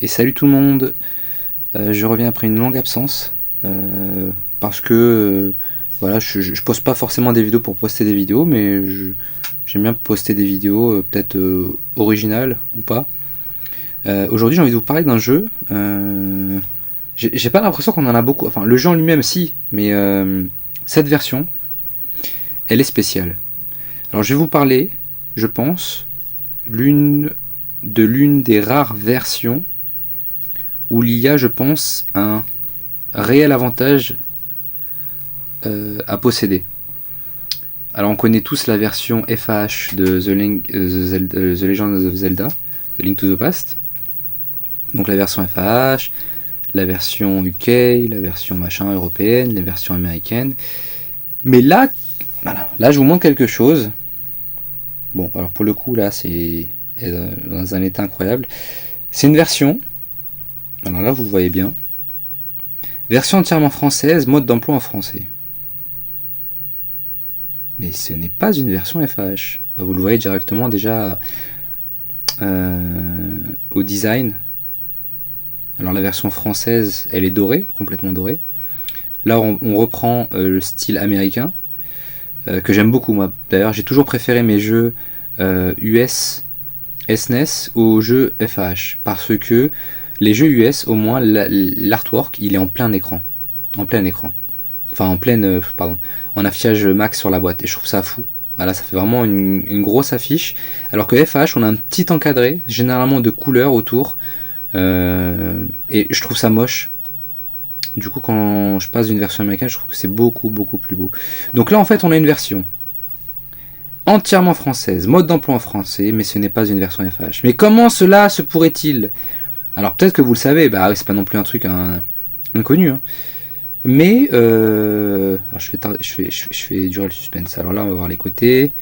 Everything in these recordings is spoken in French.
Et salut tout le monde. Je reviens après une longue absence parce que voilà, je poste pas forcément des vidéos pour poster des vidéos, mais j'aime bien poster des vidéos peut-être originales ou pas. Aujourd'hui, j'ai envie de vous parler d'un jeu. J'ai pas l'impression qu'on en a beaucoup. Enfin, le jeu en lui-même, si, mais cette version, elle est spéciale. Alors, je vais vous parler, je pense, l'une des rares versions où il y a, je pense, un réel avantage à posséder. Alors, on connaît tous la version FAH de The Legend of Zelda, The Link to the Past. Donc, la version FAH, la version UK, la version machin européenne, les versions américaines. Mais là, voilà, là, je vous montre quelque chose. Bon, alors pour le coup, là, c'est dans un état incroyable. C'est une version. Alors là, vous le voyez bien. Version entièrement française, mode d'emploi en français. Mais ce n'est pas une version FAH. Vous le voyez directement déjà au design. Alors la version française, elle est dorée, complètement dorée. Là, on reprend le style américain, que j'aime beaucoup moi. D'ailleurs, j'ai toujours préféré mes jeux US SNES aux jeux FAH. Parce que les jeux US, au moins, l'artwork, il est en plein écran. En plein écran. Enfin, en affichage max sur la boîte. Et je trouve ça fou. Voilà, ça fait vraiment une grosse affiche. Alors que FH, on a un petit encadré, généralement de couleurs autour. Et je trouve ça moche. Du coup, quand je passe d'une version américaine, je trouve que c'est beaucoup, beaucoup plus beau. Donc là, en fait, on a une version entièrement française, mode d'emploi en français, mais ce n'est pas une version FH. Mais comment cela se pourrait-il ? Alors peut-être que vous le savez, bah c'est pas non plus un truc inconnu, hein. Mais alors je fais durer le suspense. Alors là, on va voir les côtés.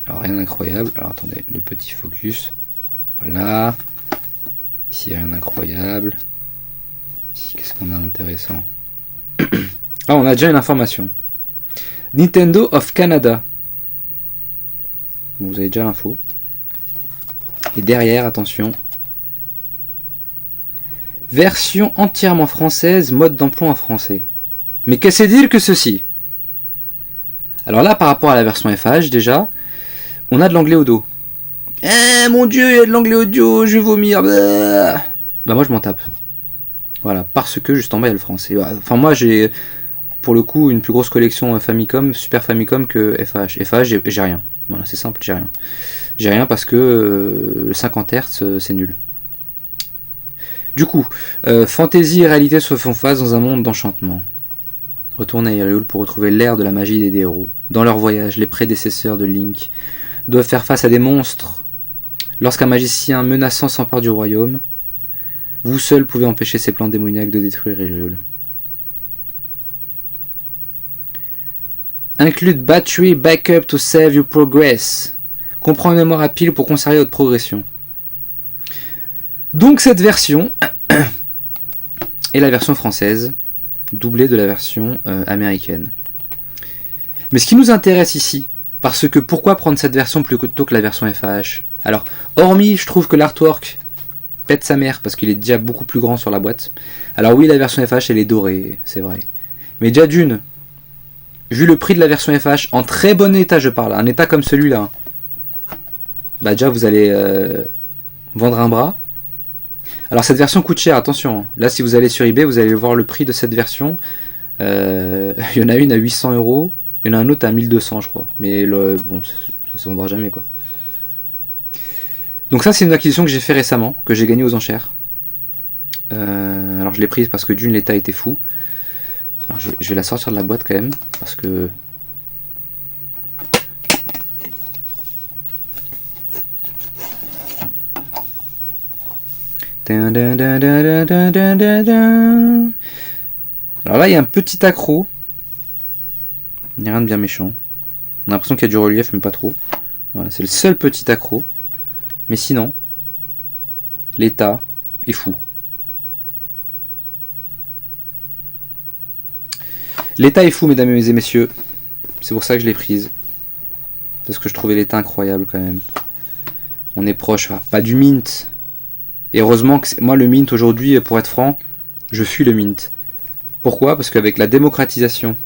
Alors rien d'incroyable. Alors attendez, le petit focus. Voilà. Ici rien d'incroyable. Ici qu'est-ce qu'on a d'intéressant ? Ah, on a déjà une information. Nintendo of Canada. Bon, vous avez déjà l'info. Et derrière, attention. Version entièrement française, mode d'emploi en français. Mais qu'est-ce que dire que ceci ? Alors là, par rapport à la version FH, déjà, on a de l'anglais au dos. Eh mon dieu, il y a de l'anglais audio, je vais vomir. Bah moi, je m'en tape. Voilà, parce que juste en bas, il y a le français. Enfin, moi, j'ai, pour le coup, une plus grosse collection Famicom, Super Famicom que FH. FH, j'ai rien. Voilà, c'est simple, j'ai rien. J'ai rien parce que le 50 Hz, c'est nul. Du coup, fantaisie et réalité se font face dans un monde d'enchantement. Retourne à Hyrule pour retrouver l'ère de la magie des héros. Dans leur voyage, les prédécesseurs de Link doivent faire face à des monstres. Lorsqu'un magicien menaçant s'empare du royaume, vous seul pouvez empêcher ces plans démoniaques de détruire Hyrule. Include battery backup to save your progress. Comprend une mémoire à pile pour conserver votre progression. Donc cette version est la version française, doublée de la version américaine. Mais ce qui nous intéresse ici, parce que pourquoi prendre cette version plutôt que la version FAH ? Alors, hormis, je trouve que l'artwork pète sa mère, parce qu'il est déjà beaucoup plus grand sur la boîte. Alors oui, la version FAH, elle est dorée, c'est vrai. Mais déjà d'une, vu le prix de la version FAH, en très bon état je parle, un état comme celui-là, bah déjà vous allez vendre un bras. Alors cette version coûte cher, attention. Là, si vous allez sur eBay, vous allez voir le prix de cette version. Il y en a une à 800 €, il y en a un autre à 1200, je crois. Mais bon, ça se vendra jamais, quoi. Donc ça, c'est une acquisition que j'ai fait récemment, que j'ai gagnée aux enchères. Alors je l'ai prise parce que d'une, l'état était fou. Alors je vais la sortir de la boîte quand même, parce que... Alors là, il y a un petit accro. Il n'y a rien de bien méchant. On a l'impression qu'il y a du relief, mais pas trop. Voilà, c'est le seul petit accro. Mais sinon, l'état est fou. L'état est fou, mesdames et messieurs. C'est pour ça que je l'ai prise. Parce que je trouvais l'état incroyable quand même. On est proche, pas du mint. Et heureusement que moi le mint aujourd'hui, pour être franc, je fuis le mint. Pourquoi? Parce qu'avec la démocratisation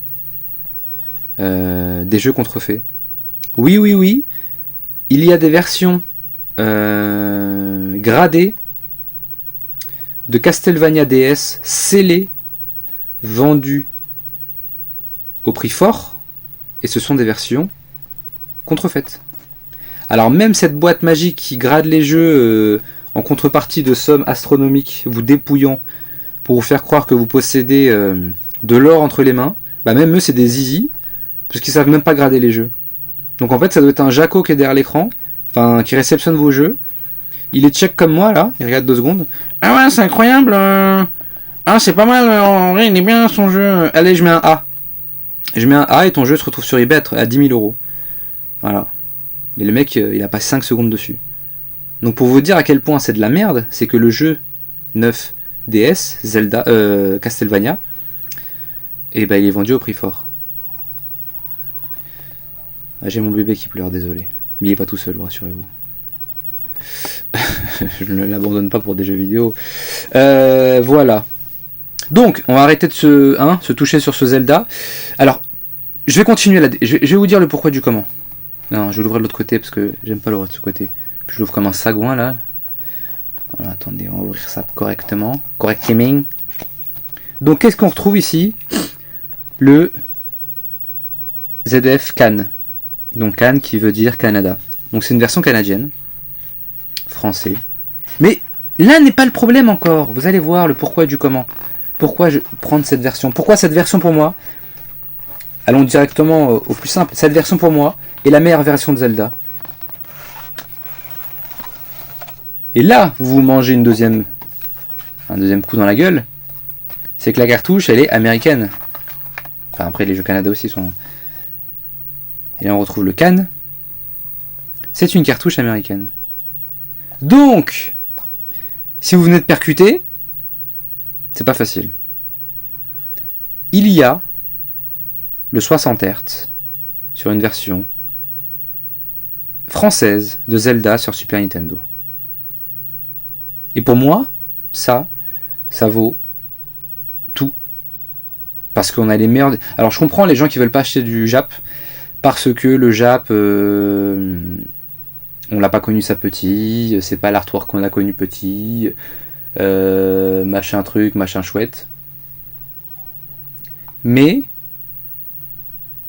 des jeux contrefaits, oui, il y a des versions gradées de Castlevania DS scellées, vendues au prix fort, et ce sont des versions contrefaites. Alors même cette boîte magique qui grade les jeux en contrepartie de sommes astronomiques, vous dépouillant pour vous faire croire que vous possédez de l'or entre les mains, bah même eux c'est des zizi, parce qu'ils savent même pas grader les jeux. Donc en fait ça doit être un Jaco qui est derrière l'écran, enfin qui réceptionne vos jeux, il les check comme moi là, il regarde 2 secondes, ah ouais c'est incroyable, ah c'est pas mal, en vrai il est bien son jeu, allez je mets un A. Je mets un A et ton jeu se retrouve sur eBay à 10 000 euros. Voilà. Mais le mec, il a pas 5 secondes dessus. Donc pour vous dire à quel point c'est de la merde, c'est que le jeu 9 DS, Zelda, Castlevania, et ben il est vendu au prix fort. Ah, j'ai mon bébé qui pleure, désolé. Mais il est pas tout seul, rassurez-vous. Je ne l'abandonne pas pour des jeux vidéo. Voilà. Donc, on va arrêter de se toucher sur ce Zelda. Alors, je vais continuer je vais vous dire le pourquoi du comment. Non, je vais l'ouvrir de l'autre côté parce que j'aime pas l'ouvrir de ce côté. Puis je l'ouvre comme un sagouin là. Voilà, attendez, on va ouvrir ça correctement. Correctement. Donc, qu'est-ce qu'on retrouve ici? Le ZF Can. Donc, Can qui veut dire Canada. Donc, c'est une version canadienne. Français. Mais là n'est pas le problème encore. Vous allez voir le pourquoi du comment. Pourquoi je prendre cette version? Pourquoi cette version pour moi? Allons directement au plus simple. Cette version pour moi est la meilleure version de Zelda. Et là, vous mangez un deuxième coup dans la gueule. C'est que la cartouche, elle est américaine. Enfin, après, les jeux Canada aussi sont... Et là, on retrouve le Can. C'est une cartouche américaine. Donc, si vous venez de percuter, c'est pas facile. Il y a le 60 Hz sur une version française de Zelda sur Super Nintendo. Et pour moi, ça vaut tout. Parce qu'on a les meilleurs... Alors je comprends les gens qui veulent pas acheter du Jap, parce que le Jap, on l'a pas connu ça petit, c'est pas l'artwork qu'on a connu petit, machin truc, machin chouette. Mais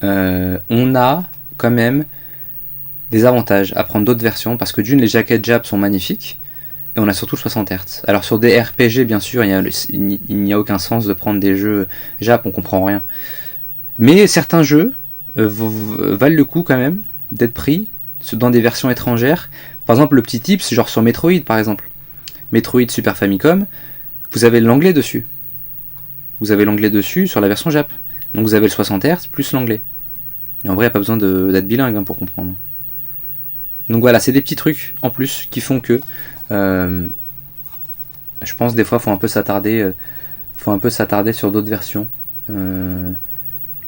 on a quand même des avantages à prendre d'autres versions, parce que d'une, les jaquettes Jap sont magnifiques, et on a surtout 60 Hz. Alors sur des RPG, bien sûr, il n'y a aucun sens de prendre des jeux Jap, on comprend rien. Mais certains jeux valent le coup quand même d'être pris dans des versions étrangères. Par exemple, le petit tips, genre sur Metroid par exemple. Metroid Super Famicom, vous avez l'anglais dessus. Vous avez l'anglais dessus sur la version Jap. Donc vous avez le 60 Hz plus l'anglais. Et en vrai, il n'y a pas besoin d'être bilingue pour comprendre. Donc voilà, c'est des petits trucs en plus qui font que je pense des fois faut un peu s'attarder sur d'autres versions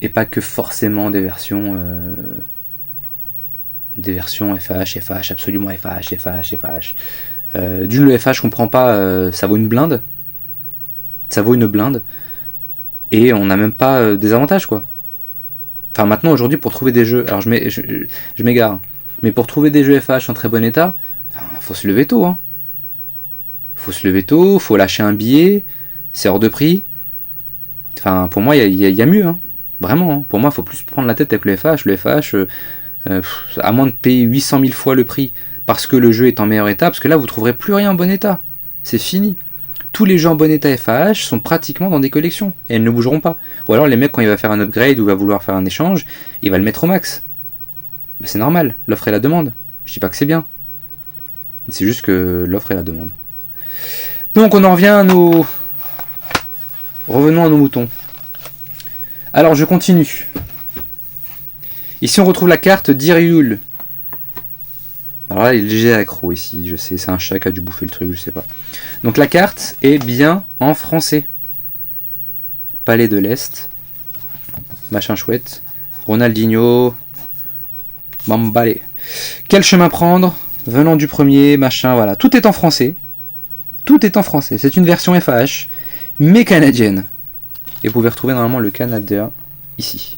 et pas que forcément des versions FH, absolument FH. D'une, le FH je comprends pas, ça vaut une blinde, et on n'a même pas des avantages quoi. Enfin maintenant aujourd'hui pour trouver des jeux, alors je m'égare, mais pour trouver des jeux FH en très bon état, faut se lever tôt, faut lâcher un billet, c'est hors de prix. Enfin pour moi il y a mieux, vraiment. Pour moi faut plus prendre la tête avec le FH, à moins de payer 800 000 fois le prix parce que le jeu est en meilleur état, parce que là vous trouverez plus rien en bon état, c'est fini. Tous les jeux en bon état FAH sont pratiquement dans des collections et elles ne bougeront pas. Ou alors les mecs quand il va faire un upgrade ou va vouloir faire un échange, il va le mettre au max. Ben, c'est normal, l'offre et la demande. Je dis pas que c'est bien, c'est juste que l'offre et la demande. Donc on en revient à revenons à nos moutons. Alors je continue. Ici on retrouve la carte d'Hyrule. Alors là il est léger accro ici, je sais, c'est un chat qui a dû bouffer le truc, je sais pas. Donc la carte est bien en français. Palais de l'Est. Machin chouette. Ronaldinho. Bambalé. Quel chemin prendre? Venant du premier, machin, voilà. Tout est en français. tout est en français. C'est une version FAH, mais canadienne. Et vous pouvez retrouver normalement le Canada ici.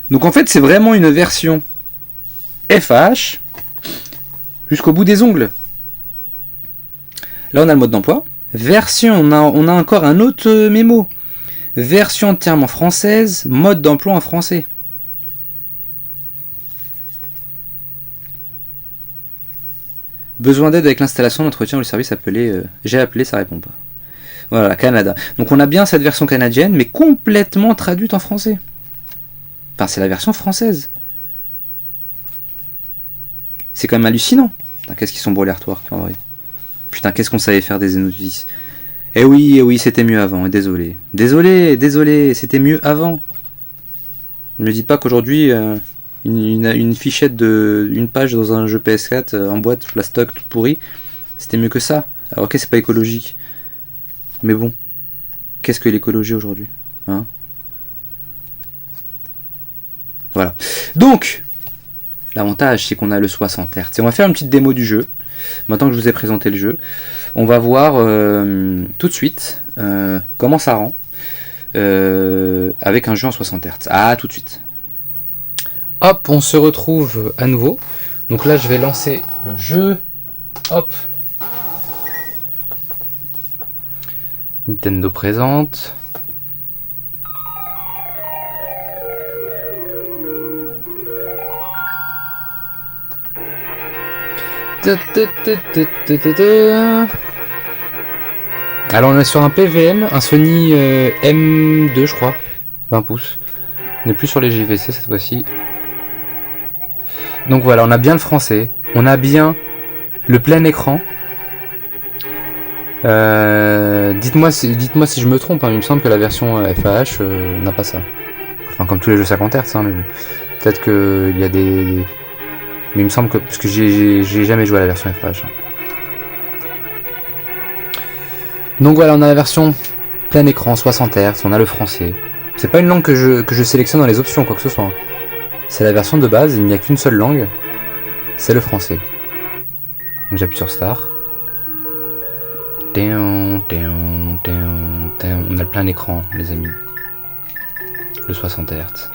Donc en fait, c'est vraiment une version FAH jusqu'au bout des ongles. Là, on a le mode d'emploi. Version, on a encore un autre mémo. Version entièrement française, mode d'emploi en français. Besoin d'aide avec l'installation, d'entretien ou le service appelé. J'ai appelé, ça répond pas. Voilà, Canada. Donc on a bien cette version canadienne, mais complètement traduite en français. Enfin, c'est la version française. C'est quand même hallucinant. Putain, qu'est-ce qu'ils sont beaux les artworks en vrai. Putain, qu'est-ce qu'on savait faire des notices. Eh oui, c'était mieux avant, et désolé. Désolé, c'était mieux avant. Ne me dites pas qu'aujourd'hui, une fichette de une page dans un jeu PS4 en boîte, plastoc, tout pourri, c'était mieux que ça. Alors ok, c'est pas écologique. Mais bon, qu'est-ce que l'écologie aujourd'hui, hein? Voilà. Donc, l'avantage, c'est qu'on a le 60 Hz. Et on va faire une petite démo du jeu. Maintenant que je vous ai présenté le jeu, on va voir tout de suite comment ça rend avec un jeu en 60 Hz. Ah, tout de suite. Hop, on se retrouve à nouveau. Donc là, je vais lancer le jeu. Hop. Nintendo présente. Alors on est sur un PVM, un Sony M2 je crois, 20 pouces. On n'est plus sur les JVC cette fois-ci. Donc voilà, on a bien le français, on a bien le plein écran. Dites-moi si je me trompe, hein, il me semble que la version FAH n'a pas ça. Enfin comme tous les jeux 50 Hz, hein, mais peut-être qu'il y a des... Mais il me semble que... Parce que j'ai jamais joué à la version FAH. Donc voilà, on a la version plein écran, 60 Hz, on a le français. C'est pas une langue que je sélectionne dans les options, quoi que ce soit. C'est la version de base, il n'y a qu'une seule langue. C'est le français. Donc j'appuie sur Start. On a le plein écran, les amis. Le 60 Hz.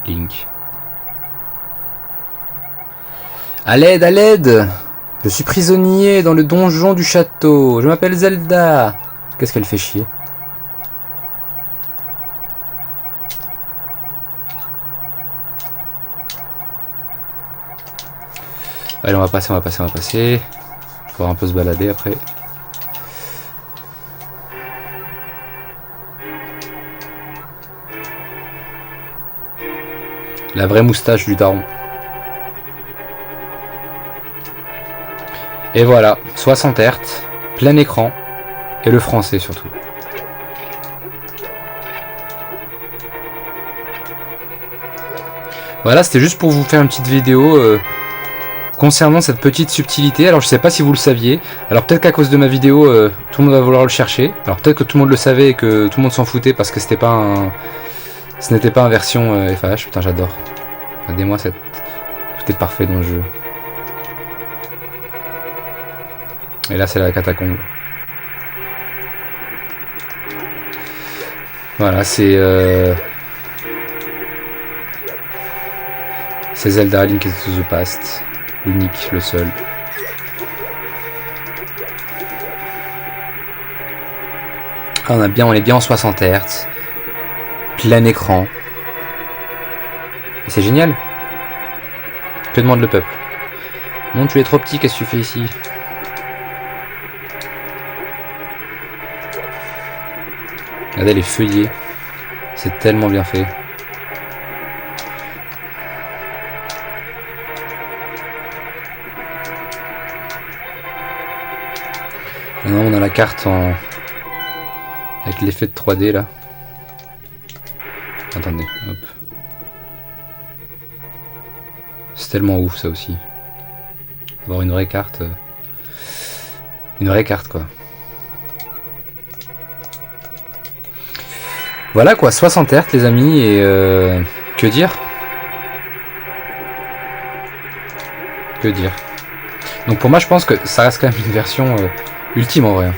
Link. À l'aide, à l'aide! Je suis prisonnier dans le donjon du château. Je m'appelle Zelda. Qu'est-ce qu'elle fait chier? Allez, on va passer. On va pouvoir un peu se balader après. La vraie moustache du daron. Et voilà, 60 Hz, plein écran, et le français surtout. Voilà, c'était juste pour vous faire une petite vidéo concernant cette petite subtilité. Alors je sais pas si vous le saviez, alors peut-être qu'à cause de ma vidéo, tout le monde va vouloir le chercher. Alors peut-être que tout le monde le savait et que tout le monde s'en foutait parce que c'était pas un... Ce n'était pas en version FAH, putain j'adore. Regardez-moi cette... Tout est parfait dans le jeu. Et là c'est la catacombe. Voilà, c'est Zelda, Link to the Past. L'unique, le seul. Ah, on est bien en 60 Hz. Plein écran. Et c'est génial. Que demande le peuple? Non, tu es trop petit, qu'est-ce que tu fais ici? Regardez les feuillets, c'est tellement bien fait. Maintenant on a la carte en... avec l'effet de 3D là. Attendez, hop. C'est tellement ouf ça aussi. Avoir une vraie carte. Une vraie carte quoi. Voilà quoi, 60 Hz les amis, et que dire? Que dire? Donc pour moi, je pense que ça reste quand même une version ultime en vrai.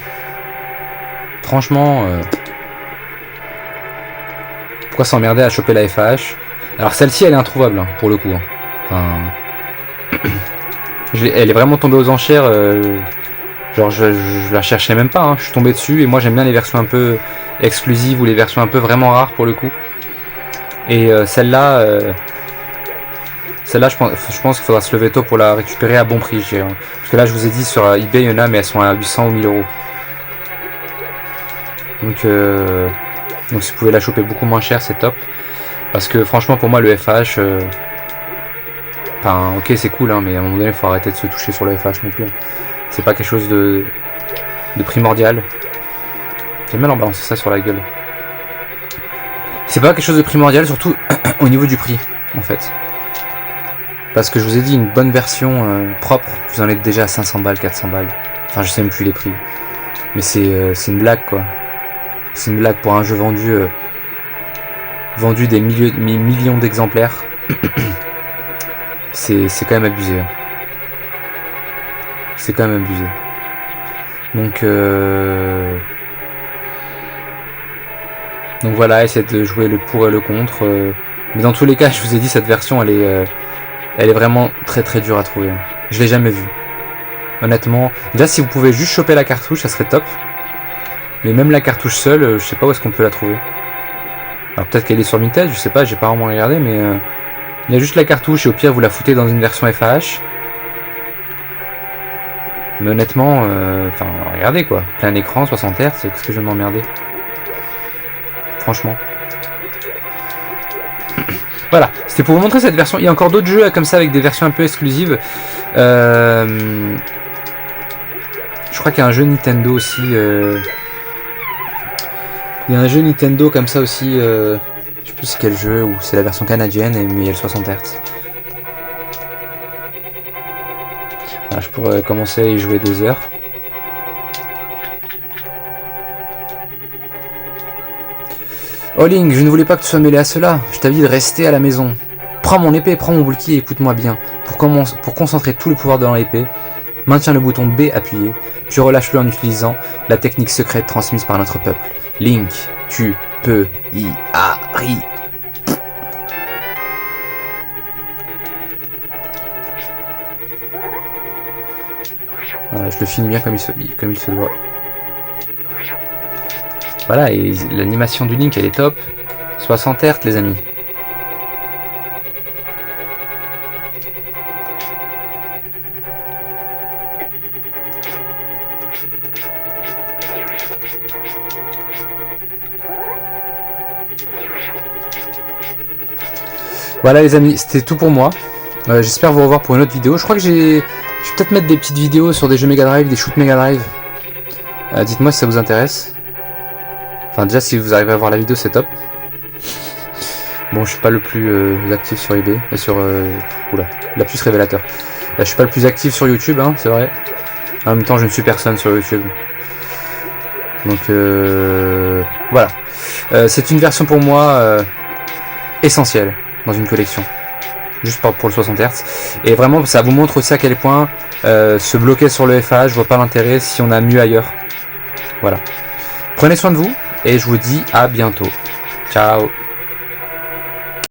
Franchement, pourquoi s'emmerder à choper la FAH? Alors celle-ci, elle est introuvable hein, pour le coup. Hein. Enfin, elle est vraiment tombée aux enchères. Genre je la cherchais même pas. Hein. Je suis tombé dessus et moi j'aime bien les versions un peu exclusives ou les versions un peu vraiment rares pour le coup. Et celle-là, je pense qu'il faudra se lever tôt pour la récupérer à bon prix. Parce que là, je vous ai dit sur eBay, il y en a, mais elles sont à 800 ou 1000 euros. Donc si vous pouvez la choper beaucoup moins cher, c'est top. Parce que franchement, pour moi, le FH, enfin, ok, c'est cool, hein, mais à un moment donné, il faut arrêter de se toucher sur le FH non plus. Hein. C'est pas quelque chose de primordial. J'aime bien leur balancer ça sur la gueule. C'est pas quelque chose de primordial, surtout au niveau du prix, en fait. Parce que je vous ai dit, une bonne version propre, vous en êtes déjà à 500 balles, 400 balles. Enfin, je sais même plus les prix. Mais c'est une blague, quoi. C'est une blague pour un jeu vendu des millions d'exemplaires. C'est quand même abusé. C'est quand même abusé. Donc voilà, essayez de jouer le pour et le contre. Mais dans tous les cas, je vous ai dit, cette version, elle est vraiment très très dure à trouver. Je l'ai jamais vue. Honnêtement, déjà si vous pouvez juste choper la cartouche, ça serait top. Mais même la cartouche seule, je sais pas où est-ce qu'on peut la trouver. Alors peut-être qu'elle est sur Vinted, je sais pas, j'ai pas vraiment regardé, mais il y a juste la cartouche et au pire vous la foutez dans une version FAH. Mais honnêtement, enfin regardez quoi, plein écran, 60 Hz, qu'est-ce que je vais m'emmerder. Franchement. Voilà, c'était pour vous montrer cette version. Il y a encore d'autres jeux comme ça avec des versions un peu exclusives. Je crois qu'il y a un jeu Nintendo aussi. Il y a un jeu Nintendo comme ça aussi. Je sais plus c'est quel jeu, ou c'est la version canadienne, mais il y a le 60 Hz. Voilà, je pourrais commencer à y jouer 2 heures. Oh Link, je ne voulais pas que tu sois mêlé à cela. Je t'avais dit de rester à la maison. Prends mon épée, prends mon bouclier et écoute-moi bien. Pour concentrer tout le pouvoir dans l'épée, maintiens le bouton B appuyé, puis relâche-le en utilisant la technique secrète transmise par notre peuple. Link, tu peux y arriver. Voilà, je le finis bien comme il se doit. Voilà, et l'animation du Link, elle est top. 60 Hz, les amis. Voilà les amis, c'était tout pour moi. J'espère vous revoir pour une autre vidéo. Je crois que je vais peut-être mettre des petites vidéos sur des jeux Mega Drive, des shoots Mega Drive. Dites-moi si ça vous intéresse. Enfin déjà si vous arrivez à voir la vidéo c'est top. Bon je suis pas le plus actif sur eBay, sur oula, la plus révélateur. Je suis pas le plus actif sur YouTube, hein, c'est vrai. En même temps je ne suis personne sur YouTube. Donc voilà. C'est une version pour moi essentielle dans une collection. Juste pour le 60 Hz. Et vraiment ça vous montre aussi à quel point se bloquer sur le FA, je vois pas l'intérêt si on a mieux ailleurs. Voilà. Prenez soin de vous. Et je vous dis à bientôt. Ciao.